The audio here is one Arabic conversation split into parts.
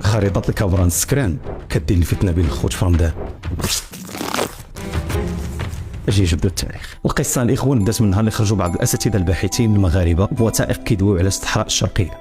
خريطة الكابران سكران كدير الفتنة بين الخوت في رمضان. اجي جبدوا التاريخ. القصه الاخوان بدات من نهار اللي خرجوا بعض الاساتذه الباحثين المغاربه بوثائق كيدويو على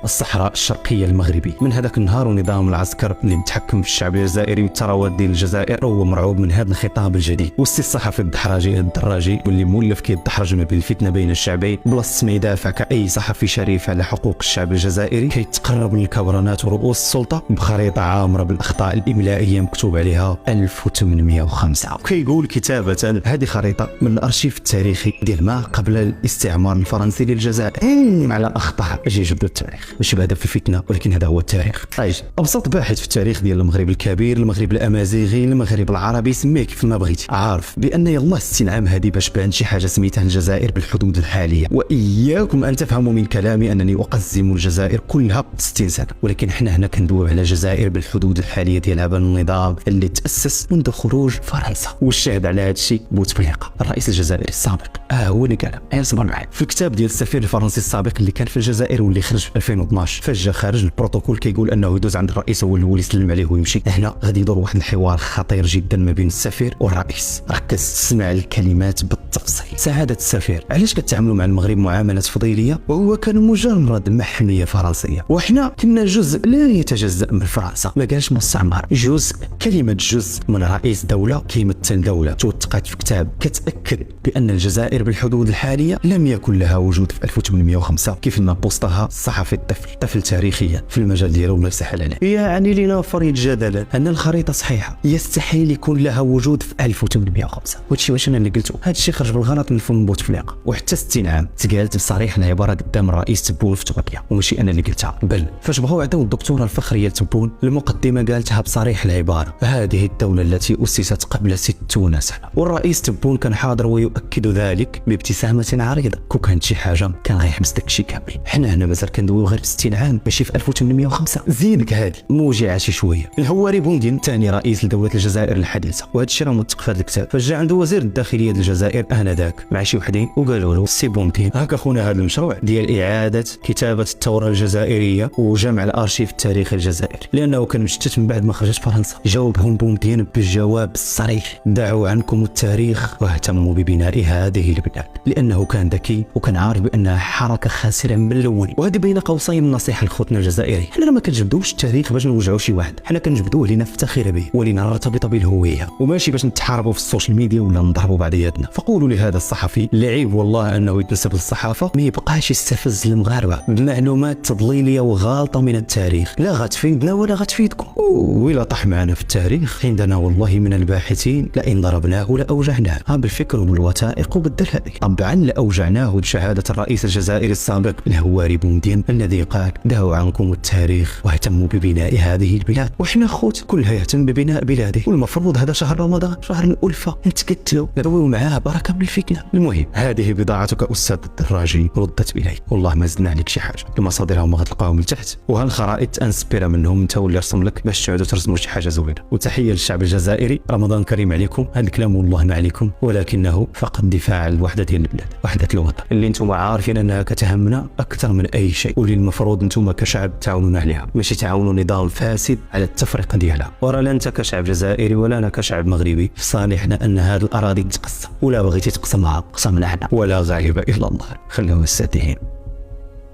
الصحراء الشرقيه المغربيه. من هذاك النهار ونظام العسكر اللي متحكم في الشعب الجزائري والثروات ديال الجزائر هو مرعوب من هذا الخطاب الجديد. والسي الصحفي الدراجي واللي مولف كيدحرج ما بين الفتنه بين الشعبين بلاصه ما يدافع كاي صحفي شريف على حقوق الشعب الجزائري كيتقرب من الكبرانات ورؤوس السلطه بخريطه عامره بالاخطاء الاملائيه مكتوب عليها 1805. كيقول كتابه هذه خريطه من الارشيف التاريخي ديال ما قبل الاستعمار الفرنسي للجزائر على اخطاء. اجي جبدوا التاريخ ماشي بهدف في الفتنه ولكن هذا هو التاريخ. اجي ابسط باحث في التاريخ ديال المغرب الكبير، المغرب الامازيغي، المغرب العربي، سميه كيف ما بغيتي، عارف بان يلاه 60 عام هذه باش بان شي حاجه سميتها الجزائر بالحدود الحاليه. واياكم ان تفهموا من كلامي انني اقزم الجزائر كلها 60 سنه، ولكن احنا هنا كندويو على الجزائر بالحدود الحاليه ديالها بالنظام اللي تاسس منذ خروج فرنسا. والشاهد على هذا الشيء بوتفليقه الرئيس الجزائري السابق. هو اللي قال اصبر معايا في الكتاب ديال السفير الفرنسي السابق اللي كان في الجزائر واللي خرج في 2012. فاش جا خارج البروتوكول كيقول انه يدوز عند الرئيس هو اللي يسلم عليه ويمشي. هنا غادي يدور واحد الحوار خطير جدا ما بين السفير والرئيس. ركز تسمع الكلمات بالتفصيل. سعاده السفير، علاش كتعاملوا مع المغرب معامله تفضيليه وهو كان مجرد محميه فرنسيه وحنا كنا جزء لا يتجزا من فرنسا؟ ما قالش مستعمر، جزء. كلمه جزء من رئيس دوله كيمثل دوله توثقت في كتاب كتاكد بان الجزائر بالحدود الحاليه لم يكن لها وجود في 1805 كيف ما بوسطها الصحفي الطفل تاريخيا في المجال ديالو ولا سهل عليه. يعني لنا فريد جدلا ان الخريطه صحيحه، يستحيل يكون لها وجود في 1805. وهادشي واش انا اللي قلته؟ هادشي خرج بالغلط من فم بوتفليقه. وحتى 60 عام تقالت بصريح العباره قدام الرئيس تبون في تركيا، وماشي انا اللي قلتها. بل فاش بغاو يعطيو الدكتوره الفخريه تبون المقدمه قالتها بصريح العباره: هذه الدوله التي اسست قبل 60 سنه. والرئيس تبون كان حاضر ويؤكد ذلك بابتسامه عريضه. كون كانت شي حاجه كان غيحبس داكشي كامل. حنا هنا مازال كندويو غير 60 عام ماشي في 1805. زينك هذه موجعه شي شويه. الهواري بوندين ثاني رئيس لدوله الجزائر الحديثه، وهذا الشيء راه متفق في هذا الكتاب. فاش جا عنده وزير الداخليه ديال الجزائر انذاك مع شي وحدين وقالوا له: سي بوندين، هاك اخونا هذا المشروع ديال اعاده كتابه الثوره الجزائريه وجمع الارشيف التاريخي الجزائري لانه كان مشتت من بعد ما خرجت فرنسا. جاوبهم بوندين بالجواب الصريح: دعوا عنكم التاريخ واهتموا ببناء هذه البلاد. لانه كان ذكي وكان عارف بانها حركه خاسره من الاول. وهذه بين قوسين النصيحه لخوتنا الجزائري: حنا ما كنجبدوش التاريخ باش نوجعوا شي واحد، حنا كنجبدوه لنفتخر به ولنرتبط بالهويه، وماشي باش نتحاربوا في السوشيال ميديا ولا نضربوا بعضياتنا. فقولوا لهذا الصحفي العيب والله انه يتنسب للصحافه ما يبقاش يستفز المغاربه بمعلومات تضليليه وغالطه من التاريخ، لا غتفيدنا ولا غتفيدكم. وإلا طاح معنا في التاريخ عندنا والله من الباحثين لئن ضربناه لاوجعناه، بالفكر وبالوثائق وبالدلائل. طبعا لاوجعناه بشهاده الرئيس الجزائري السابق الهواري بوندين الذي قال: دعوا عنكم التاريخ واهتموا ببناء هذه البلاد. وحنا خوت كلها يهتم ببناء بلاده، والمفروض هذا شهر رمضان شهر الألفة نتكتلوا نرويو معاه بركه من الفتنه. المهم هذه بضاعتك استاذ الدراجي ردت اليك، والله ما زدنا عليك شي حاجه. المصادر هما غتلقاوهم لتحت، وهالخرائط انسبيرا منهم انت ولا رسم لك باش تعودوا ترسموا شي حاجه زوينه. وتحيه للشعب الجزائري، رمضان كريم عليكم. هذا الكلام والله ما عليكم، ولكنه فقط دفاع عن الوحده ديال البلاد، وحده الوطن اللي انتم عارفين انها كتهمنا اكثر من اي شيء، واللي المفروض انتم كشعب تعاونونا عليها، ماشي تعاونوا نظام فاسد على التفرقه ديالها. ورا لا انت كشعب جزائري ولا انا كشعب مغربي في صالحنا ان هذه الاراضي تتقسم، ولا بغيتي تقسمها قسمنا احنا، ولا غالب الا الله. خليهم الساتحين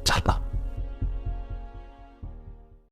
ان شاء الله.